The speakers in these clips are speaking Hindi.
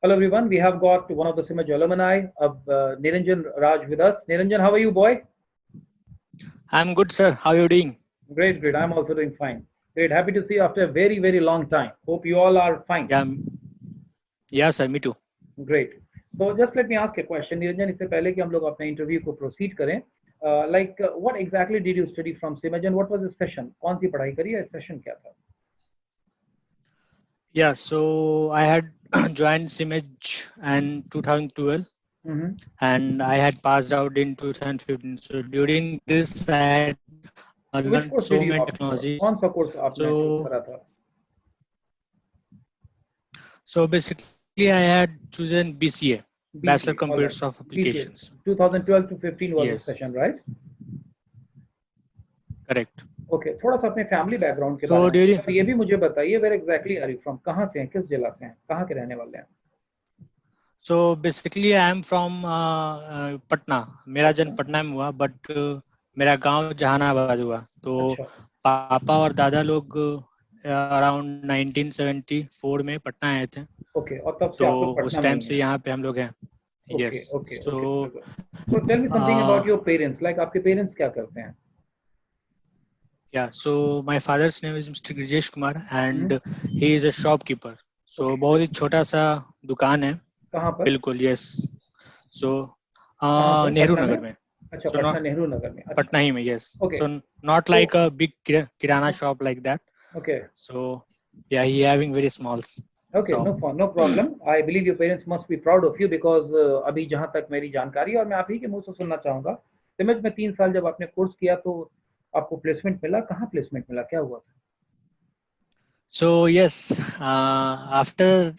Hello everyone, we have got one of the Simaj alumni of Niranjan Raj with us. Niranjan, how are you, boy? I'm good, sir. How are you doing? Great, great. I'm also doing fine. Great, happy to see you after a very, very long time. Hope you all are fine. Yeah, yeah, sir. Me too. Great. So just let me ask a question, Niranjan. इससे पहले कि हम लोग अपने इंटरव्यू को प्रोसीड करें, what exactly did you study from Simaj and what was the session? कौन सी पढ़ाई करी है? सेशन क्या था? Yeah, so I had joined Simage in 2012 hmm. and I had passed out in 2015. So during this, I had learned So so which many course did you technologies. opt for? कौन सा कोर्स आपने So, चूज करा था? so basically, I had chosen BCA, Bachelor BCA, all Computers right. of BCA. Applications. 2012 to 15 was the Yes, session, right? correct. Okay, थोड़ा सा अपने फैमिली बैकग्राउंड के बारे So में during, तो ये भी मुझे बताइए, where exactly are you from, कहाँ से हैं, किस जिला से हैं, कहाँ के रहने वाले हैं? so basically, I am from Patna. मेरा अच्छा, जन्म पटना में हुआ, but मेरा गांव जहानाबाद हुआ. तो अच्छा, पापा और दादा लोग अराउंड 1974 में पटना आए थे. ओके, और तब से तो आप लोग पटना उस में टाइम ही से हैं? यहाँ पे हम लोग हैं. Okay, yes. Okay, so okay, very good. So tell me something about your parents, like आपके पेरेंट्स क्या करते हैं? या so my father's name is mister Girijesh Kumar hmm. And he is a shopkeeper. So okay, बहुत ही छोटा सा दुकान है. कहाँ पर? बिल्कुल. यस. सो कहाँ पर, नेहरू पटना में? नगर में. अच्छा, सो पटना नॉट नेहरू नगर में, पटना अच्छा. ही में. यस. ओके, सो नॉट तो like a big kirana shop like that. Okay, So yeah, he having very small okay, shop. No problem. I believe your parents must be proud of you because अभी जहाँ तक मेरी जानकारी है और मैं आप ही के मुंह से सुनना चाहूंगा, सिमज में 3 साल जब आपने कोर्स किया तो आपको प्लेसमेंट मिला, कहाँ प्लेसमेंट मिला, क्या हुआ था? So yes, after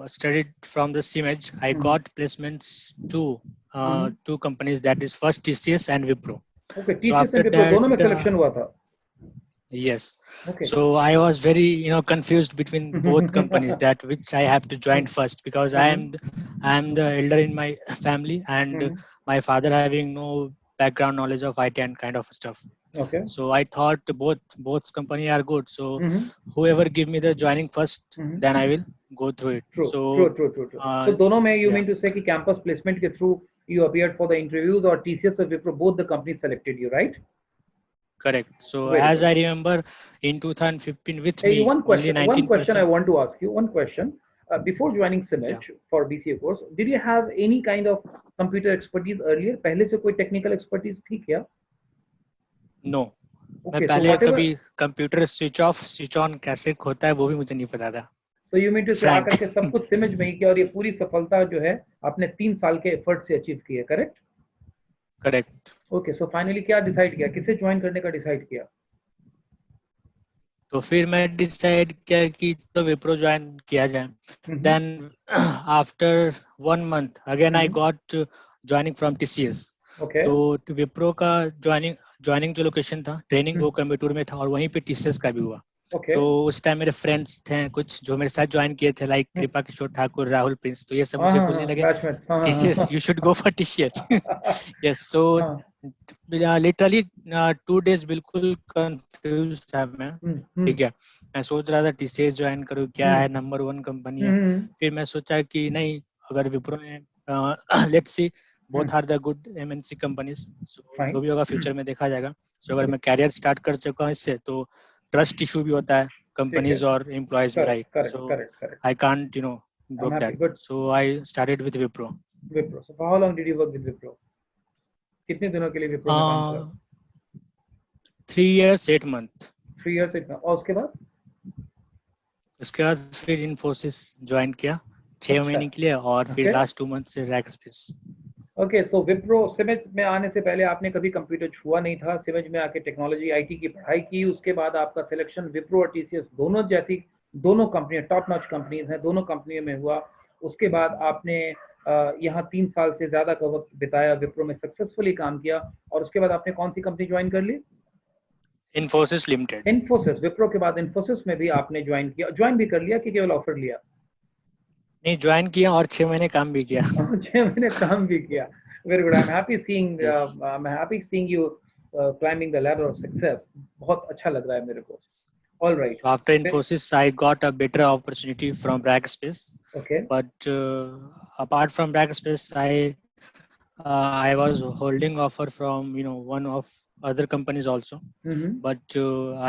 studied from the CMED, I hmm. got placements to hmm. two companies. That is first TCS and Wipro. Okay, So TCS after and Wipro that, दोनों में सिलेक्शन हुआ था? yes. Okay. So I was very confused between both companies that which I have to join first because I am the elder in my family and my father having no background knowledge of IT and kind of stuff. Okay. So I thought both company are good. So whoever give me the joining first, then I will go through it. True, true, So true, true, true. तो uh, दोनों में यू yeah, मीन टू से कि कैंपस प्लेसमेंट के through you appeared for the interviews or TCS or Wipro, both the companies selected you, right? correct. So Very as good. I remember, in 2015 with Hey, me only one question I 19%. want to ask you. One question. Before joining Yeah, Simage for BCA course, did you have any kind of computer expertise earlier? पहले से कोई technical expertise थी क्या? no. मैं Okay, so पहले whatever. कभी computer switch off switch on कैसे होता है वो भी मुझे नहीं पता था. So you mean to say Frank. आकर के सब कुछ Simage में ही किया और ये पूरी सफलता जो है आपने 3 साल के एफर्ट से अचीव की है, correct? Correct. Okay, so finally क्या डिसाइड किया, किसे ज्वाइन करने का डिसाइड किया? तो फिर मैं डिसाइड किया कि तो विप्रो ज्वाइन किया जाए. Hmm. Then after 1 month again I hmm. Got joining from TCS. Okay. तो विप्रो का ज्वाइनिंग जो लोकेशन था ट्रेनिंग वो कोयम्बटूर में था और वहीं पे TCS का भी हुआ. ओके. तो उस टाइम मेरे फ्रेंड्स थे कुछ जो मेरे साथ ज्वाइन किए थे लाइक कृपा किशोर ठाकुर राहुल प्रिंस. तो ये सब हाँ मुझे हाँ बोलने हाँ, लगे बैचमेट, हाँ हाँ TCS हाँ you should go for TCS. yes. So हाँ. लिटरली 2 days बिल्कुल कंफ्यूज था मैं. हम्म. ठीक है. मैं सोच रहा था TCS ज्वाइन करूँ क्या हम्म. है नंबर 1 कंपनी है. हम्म. फिर मैं सोचा कि नहीं अगर विप्रो में let's see both are the good MNC companies. So जो फाइन. भी होगा फ्यूचर में देखा जाएगा. सो अगर मैं कैरियर स्टार्ट कर चुका हूँ इससे तो ट्रस्ट इशू भी होता है ठीक है. कंपनीज और एम्प्लॉयज में correct, right. Correct, so correct, correct. I can't I am broke happy. that. Good. So I started with Wipro. Wipro, so how long did you work with Wipro? कितने दिनों के लिए विप्रो में काम करा? uh, 3 years 8 months. 3 इयर्स इतना, और उसके बाद? उसके बाद फिर इन्फोसिस ज्वाइन किया 6 अच्छा. महीने के लिए और फिर ओके. लास्ट 2 मंथ से रैक्सपेस. ओके, सो विप्रो सिमेज में आने से पहले आपने कभी कंप्यूटर छुआ नहीं था, सिमेज में आके टेक्नोलॉजी आईटी की पढ़ाई की, उसके बाद आपका सिलेक्शन विप्रो और टीसीएस दोनों जैसी दोनों कंपनियां टॉप नॉच कंपनीज हैं, दोनों कंपनियों में हुआ. उसके बाद आपने यहाँ 3 साल से ज्यादा का वक्त बिताया, विप्रो में सक्सेसफुली काम किया, और उसके बाद आपने कौन सी कंपनी ज्वाइन कर ली? इन्फोसिस लिमिटेड. इन्फोसिस. विप्रो के बाद इन्फोसिस में भी आपने ज्वाइन किया, ज्वाइन भी कर लिया कि केवल ऑफर लिया? नहीं ज्वाइन किया और 6 महीने काम भी किया. 6 महीने काम भी किया. Very good. Yes. I am happy seeing you climbing the ladder of success. बहुत अच्छा लग रहा है मेरे को. All right. So after Okay. Infosys, I got a better opportunity from Rackspace. Okay. But apart from Rackspace, I was holding offer from one of other companies also. Mm-hmm. But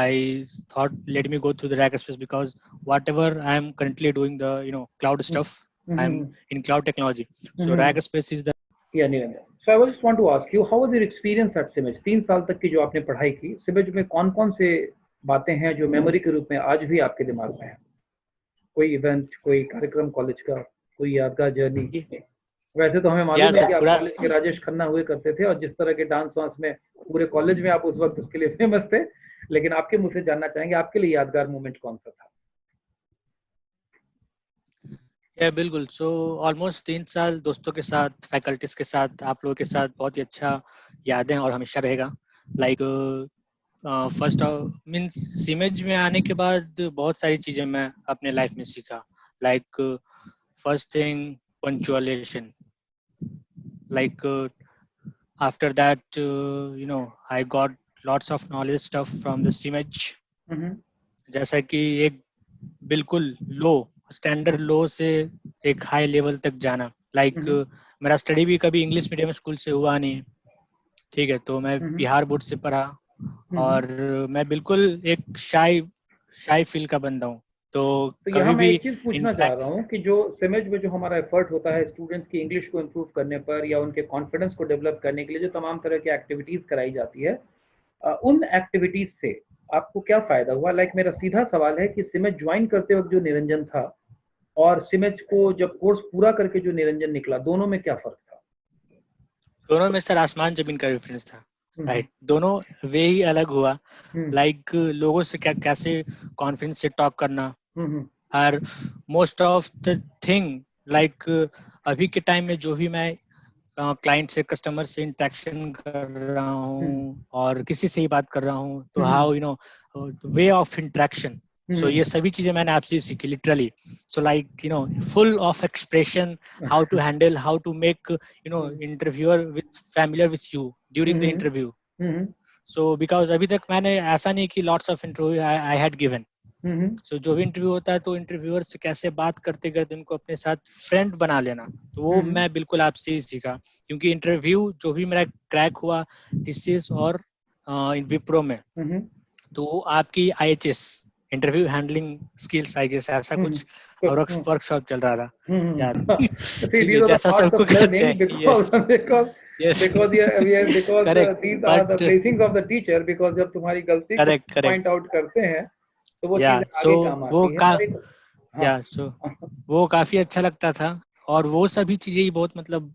I thought let me go through the Rackspace because whatever I am currently doing the cloud stuff, I'm Mm-hmm. in cloud technology. So Mm-hmm. Rackspace is the या Niranjan, so I just want to ask you how was your experience at सिमेज? 3 साल तक की जो आपने पढ़ाई की, सिमेज में कौन-कौन से बातें हैं जो मेमोरी के रूप में आज भी आपके दिमाग में है? कोई इवेंट, कोई कार्यक्रम कॉलेज का, कोई यादगार जर्नी? वैसे तो हमें या मालूम है सर कि आप पूरा कॉलेज के राजेश खन्ना हुए करते थे और जिस तरह के डांस वांस में पूरे कॉलेज में आप उस वक्त उसके लिए फेमस थे, लेकिन आपके मुंह से जानना चाहेंगे आपके लिए यादगार मोमेंट कौन सा था? या बिल्कुल। सो ऑलमोस्ट 3 साल दोस्तों के साथ, फैकल्टीज के साथ, आप लोगों के साथ बहुत ही अच्छा यादें और हमेशा रहेगा। लाइक फर्स्ट मीन्स सिमेज में आने के बाद बहुत सारी चीजें मैं अपने लाइफ में सीखा। Like first thing punctuation. Like after that I got lots of knowledge stuff from the सिमेज। जैसा कि एक बिल्कुल लो स्टैंडर्ड लो से एक हाई लेवल तक जाना। लाइक मेरा स्टडी भी कभी इंग्लिश मीडियम स्कूल से हुआ नहीं, ठीक है, तो मैं बिहार बोर्ड से पढ़ा और मैं बिल्कुल एक शाई फील का बंदा हूँ। तो यहाँ कभी मैं भी एक चीज पूछना चाह इनफैक्ट रहा हूँ कि जो सिमेज में जो हमारा एफर्ट होता है स्टूडेंट्स की इंग्लिश को इम्प्रूव करने पर या उनके कॉन्फिडेंस को डेवलप करने के लिए जो तमाम तरह की एक्टिविटीज कराई जाती है, उन एक्टिविटीज से आपको क्या फायदा हुआ? लाइक मेरा सीधा सवाल है कि सिमेज ज्वाइन करते वक्त जो निरंजन था और सिमेज को जब कोर्स पूरा करके जो निरंजन निकला, दोनों में क्या फर्क था? दोनों में सर आसमान जमीन का डिफरेंस था। राइट, दोनों वे ही अलग हुआ। लाइक लोगों से कैसे कॉन्फिडेंस से टॉक करना और most of the thing like अभी के टाइम में जो भी मैं क्लाइंट से, कस्टमर से इंटरेक्शन कर रहा हूँ और किसी से ही बात कर रहा हूँ, तो how way of interaction. So ये सभी चीजें मैंने आपसे सीखी literally. So like full of expression, how to handle, how to make interviewer with familiar with you during the interview. So because अभी तक मैंने ऐसा नहीं कि lots of interview I had given. So जो भी इंटरव्यू होता है तो इंटरव्यूअर से कैसे बात करते करते उनको अपने साथ फ्रेंड बना लेना, तो वो मैं बिल्कुल आपसे ही सीखा। क्योंकि इंटरव्यू जो भी मेरा क्रैक हुआ टीसीएस और विप्रो में, तो वो आपकी IHS interview handling skills I guess ऐसा कुछ वर्कशॉप चल रहा था याद। ठीक है, जैसा सबको कहते हैं। Correct, the but blessings of the teacher, because जब तुम्हारी गलती को करेक्ट पॉइंट आउट करते हैं तो वो या चीजें सो आगे काम वो आती हैं। का और एक या सो वो काफी अच्छा लगता था और वो सभी चीजें ही बहुत मतलब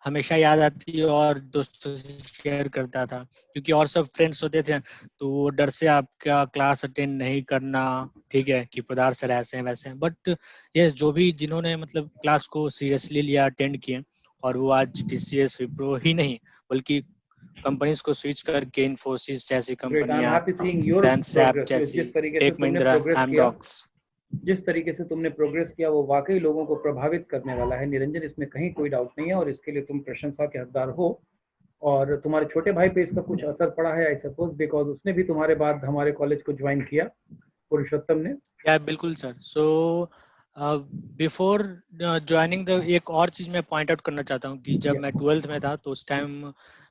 हमेशा याद आती है और दोस्तों से शेयर करता था। क्योंकि और सब फ्रेंड्स होते थे तो वो डर से आपका क्लास अटेंड नहीं करना, ठीक है, कि पदार सर ऐसे हैं वैसे हैं। बट ये जो भी जिन्होंने मतलब क्लास को सीरियसली लिया, अटेंड किए, और वो आज TCS विप्रो ही नहीं बल्कि कंपनीज को स्विच करके इन्फोसिस जैसी ग्रेट, आई एम कंपनियां, happy seeing your than sap progress. जैसी, जिस तरीके से टेक तुमने महिंद्रा, प्रोग्रेस किया, एमरॉक्स। जिस तरीके से तुमने प्रोग्रेस किया वो वाकई लोगों को प्रभावित करने वाला है निरंजन, इसमें कहीं कोई डाउट नहीं है और इसके लिए तुम प्रशंसा के हकदार हो। और तुम्हारे छोटे भाई पे इसका कुछ असर पड़ा है आई सपोज, बिकॉज उसने भी तुम्हारे बाद हमारे कॉलेज को ज्वाइन किया, पुरुषोत्तम ने। या बिल्कुल sir. So before joining the एक और चीज मैं पॉइंट आउट करना चाहता हूँ कि जब मैं 12th में था तो उस टाइम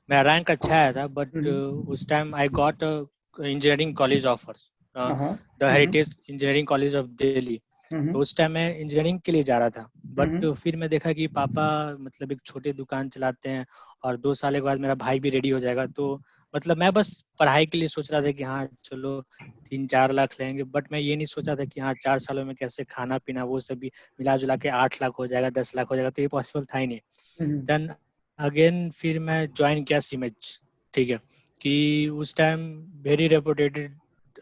मेरा रैंक अच्छा आया था, बट उस time I got engineering college offers, the heritage engineering college of Delhi. तो उस टाइम मैं इंजीनियरिंग के लिए जा रहा था, बट फिर मैं देखा कि पापा मतलब एक छोटे दुकान चलाते हैं और 2 साल के बाद मेरा भाई भी रेडी हो जाएगा, तो मतलब मैं बस पढ़ाई के लिए सोच रहा था कि हाँ चलो 3-4 लाख लेंगे, बट मैं ये नहीं सोचा था कि हाँ 4 सालों में कैसे खाना पीना वो सब भी मिला जुला के 8 लाख हो जाएगा, 10 लाख हो जाएगा, तो ये पॉसिबल था ही नहीं। देन अगेन फिर मैं ज्वाइन किया सिमेज, ठीक है, कि उस टाइम वेरी रेपुटेटेड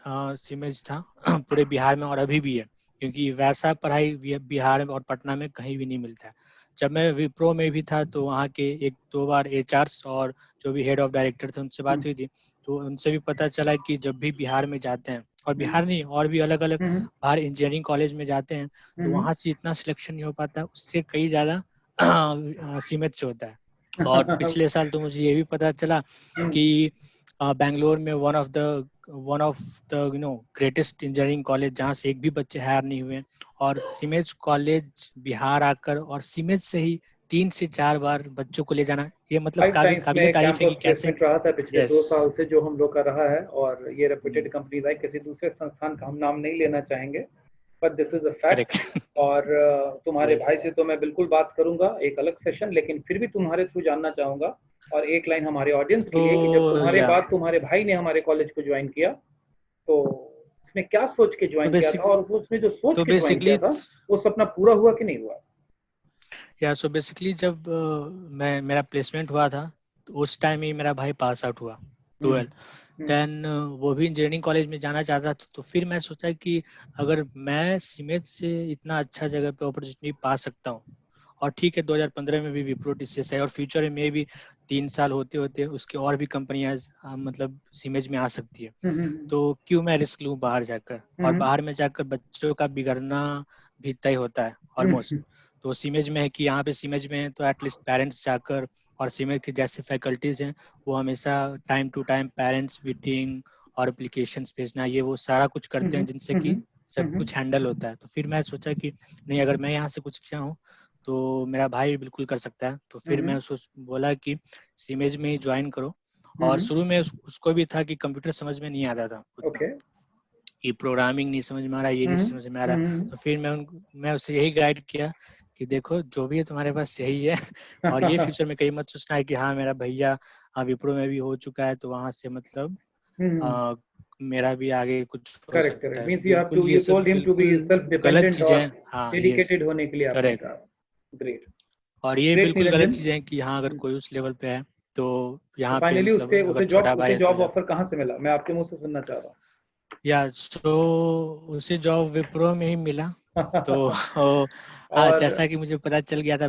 सिमेज था पूरे बिहार में और अभी भी है, क्योंकि वैसा पढ़ाई बिहार में और पटना में कहीं भी नहीं मिलता है। जब मैं विप्रो में भी था तो वहाँ के 1-2 बार HRs और जो भी हेड ऑफ डायरेक्टर थे उनसे बात हुई थी, तो उनसे भी पता चला कि जब भी बिहार में जाते हैं, और बिहार नहीं और भी अलग अलग बाहर इंजीनियरिंग कॉलेज में जाते हैं, तो वहाँ से इतना सिलेक्शन नहीं हो पाता, उससे कई ज्यादा सीमित से होता है। और पिछले साल तो मुझे ये भी पता चला कि बैंगलोर में one of the one of the greatest engineering college जहाँ से एक भी बच्चे हायर नहीं हुए, और सीमेज कॉलेज बिहार आकर और सीमेज से ही 3 से 4 बार बच्चों को ले जाना, ये मतलब काबिल तारीफ है कि कैसे। प्लेसमेंट रहा था पिछले यस 2 साल से जो हम लोग का रहा है, और ये रेप्यूटेड कंपनीज है, किसी दूसरे संस्थान का हम नाम नहीं लेना चाहेंगे, but this is a fact. और तुम्हारे भाई से तो मैं बिल्कुल बात करूंगा एक अलग सेशन, लेकिन फिर भी तुम्हारे थ्रू जानना चाहूंगा, और एक लाइन हमारे ऑडियंस के लिए कि जब तुम्हारे बाद तुम्हारे भाई ने हमारे कॉलेज को ज्वाइन किया, तो उसने क्या सोच के ज्वाइन किया था, और उसने जो सोच के ज्वाइन किया था वो सपना पूरा हुआ कि नहीं हुआ? या सो बेसिकली जब मेरा प्लेसमेंट हुआ था, तो उस टाइम ही मेरा भाई पास आउट हुआ 12। देन वो भी इंजीनियरिंग कॉलेज में जाना चाहता था, तो फिर मैं सोचा कि अगर मैं सीमेज से इतना अच्छा जगह पे अपॉर्चुनिटी पा सकता हूँ, और ठीक है 2015 में भी विप्रो टीसीएस है, और फ्यूचर में भी 3 साल होते होते उसके और भी कंपनियां मतलब सीमेज में आ सकती है, तो क्यों मैं रिस्क लूँ बाहर जाकर, और बाहर में जाकर बच्चों का बिगड़ना भी तय होता है ऑलमोस्ट। तो सीमेज में है कि यहाँ पे सीमेज में है तो एटलीस्ट पेरेंट्स जाकर, और सीमेज के जैसे फैकल्टीज हैं वो हमेशा time to time parents meeting और एप्लीकेशंस भेजना, ये वो सारा कुछ करते हैं, जिनसे कि सब कुछ हैंडल होता है। तो फिर मैं सोचा कि नहीं, अगर मैं यहाँ से कुछ किया हूँ तो मेरा भाई भी बिल्कुल कर सकता है। तो फिर मैं उसको बोला कि सीमेज में ही ज्वाइन करो। और शुरू में उसको भी था कि कंप्यूटर समझ में नहीं आता था उतना, कि प्रोग्रामिंग नहीं समझ में आ रहा, ये नहीं समझ में आ रहा। तो फिर मैं उसे यही गाइड किया कि देखो जो भी है तुम्हारे पास यही है, और ये फ्यूचर में कहीं मत सोचना है कि हाँ मेरा भैया विप्रो में भी हो चुका है तो वहां से मतलब मेरा भी आगे कुछ हो सकता है। बिल्कुल ये सब बिल्कुल गलत चीजें हैं। हाँ, डेडिकेटेड होने के लिए आपने कहा। ग्रेट। और ये बिल्कुल गलत चीजें हैं कि हाँ अगर कोई उस लेवल पे है तो यहाँ पे मतलब अगर छोटा भाई है तो जॉब ऑफर कहाँ से मिला? मैं आपके मुंह से सुनना चाह रहा हूँ। या तो उसे जॉब विप्रो में ही मिला। तो हाँ, जैसा कि मुझे पता चल गया था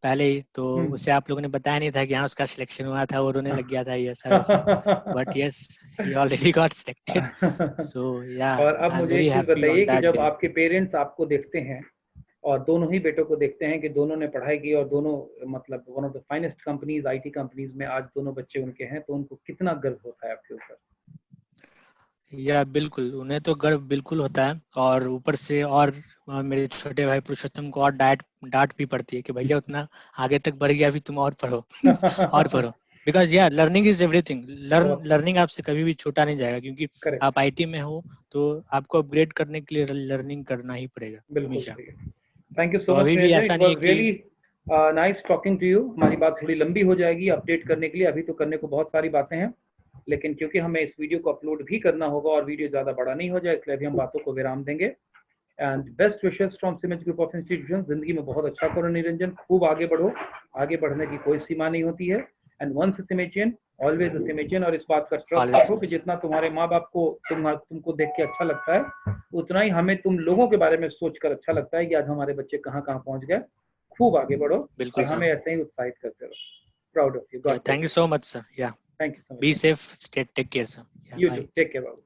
पहले ही, तो उसे आप लोगों ने बताया नहीं था कि हाँ उसका सिलेक्शन हुआ था, वो रोने लग गया था ये ऐसा वैसा, but yes he already got selected. So yeah और अब आई एम मुझे वेरी एक चीज हैप्पी बताइए ऑन कि दैट जब डे। आपके पेरेंट्स आपको देखते हैं और दोनों ही बेटों को देखते हैं कि दोनों ने पढ़ाई की और दोनों मतलब one of the finest companies IT companies में आज दोनों बच्चे उनके हैं, तो उनको कितना गर्व होता है आपके ऊपर? या बिल्कुल, उन्हें तो गर्व बिल्कुल होता है, और ऊपर से और मेरे छोटे भाई पुरुषोत्तम को और डांट भी पड़ती है कि भैया उतना आगे तक बढ़ गया, अभी तुम और पढ़ो और पढ़ो। बिकॉज या लर्निंग इज एवरीथिंग। लर्निंग आपसे कभी भी छूटा नहीं जाएगा, क्योंकि आप आईटी में हो तो आपको अपग्रेड करने के लिए लर्निंग करना ही पड़ेगा हमेशा। Thank you so much. अभी भी ऐसा नहीं है कि really nice talking to you. हमारी बात थोड़ी लंबी हो जाएगी अपडेट करने के लिए, अभी तो करने को बहुत सारी बातें हैं, लेकिन क्योंकि हमें इस वीडियो को अपलोड भी करना होगा और वीडियो ज्यादा बड़ा नहीं हो जाए, इसलिए अभी हम बातों को विराम देंगे। And best wishes from CIMAGE group of institution. जिंदगी में बहुत अच्छा करो निरंजन, खूब आगे बढ़ो, आगे बढ़ने की कोई सीमा नहीं होती है। And once Cimagian always a Cimagian. और इस बात का ट्रस्ट रखो कि जितना तुम्हारे माँ बाप को तुमको देख के अच्छा लगता है, उतना ही हमें तुम लोगों के बारे में सोचकर अच्छा लगता है कि आज हमारे बच्चे कहाँ कहाँ पहुंच गए। खूब आगे बढ़ो और हमें ऐसे ही उत्साहित करते रहो। Proud of you. Thank you so much sir. Yeah thank you so much. Be safe, take care sir. You too. Take care, Babu.